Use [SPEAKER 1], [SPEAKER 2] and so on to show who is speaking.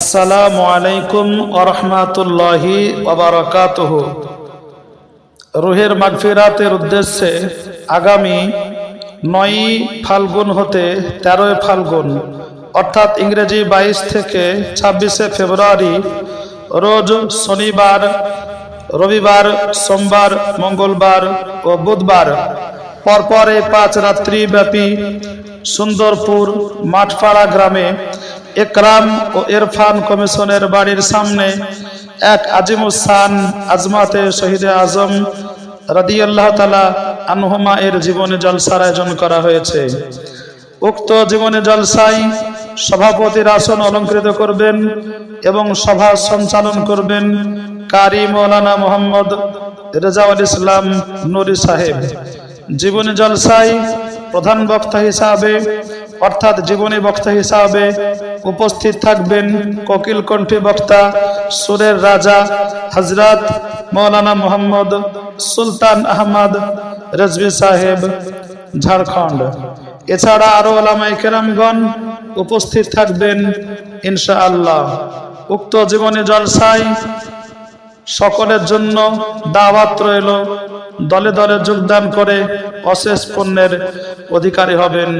[SPEAKER 1] আসসালামু আলাইকুম ওয়া রাহমাতুল্লাহি ওয়া বারাকাতুহু। রুহের মাগফিরাতের উদ্দেশ্যে আগামী 9 ফাল্গুন হতে 13 ফাল্গুন অর্থাৎ ইংরেজি 22 থেকে 26 ফেব্রুয়ারি রোজ শনিবার, রবিবার, সোমবার, মঙ্গলবার ও বুধবার পরপর এই 5 রাত্রি ব্যাপী সুন্দরপুর মাঠপাড়া গ্রামে একরাম ও ইরফান কমিশনের বাড়ির সামনে এক আজিমুসান আজমাতে শহীদে আজম রাদিয়াল্লাহু তাআলা আনহুমা এর জীবনী জলসার আয়োজন করা হয়েছে। উক্ত জীবনী জলসায় সভাপতির আসন অলঙ্কৃত করবেন এবং সভা সঞ্চালন করবেন কারি মাওলানা মোহাম্মদ রেজাউল ইসলাম নুরি সাহেব। জীবনী জলসায় প্রধান বক্তা হিসাবে অর্থাৎ জীবনী বক্তা হিসাবে উপস্থিত থাকবেন কোকিল কণ্ঠী বক্তা সুরের রাজা হযরত মাওলানা মোহাম্মদ সুলতান আহমদ রেজভী সাহেব, ঝাড়খণ্ড। এছাড়া আরো উলামায়ে কেরামগণ উপস্থিত থাকবেন ইনশাআল্লাহ। উক্ত জীবনী জলসায় সকলের জন্য দাওয়াত রইল। দলে দলে যোগদান করে অশেষ পুণ্যের অধিকারী হবেন।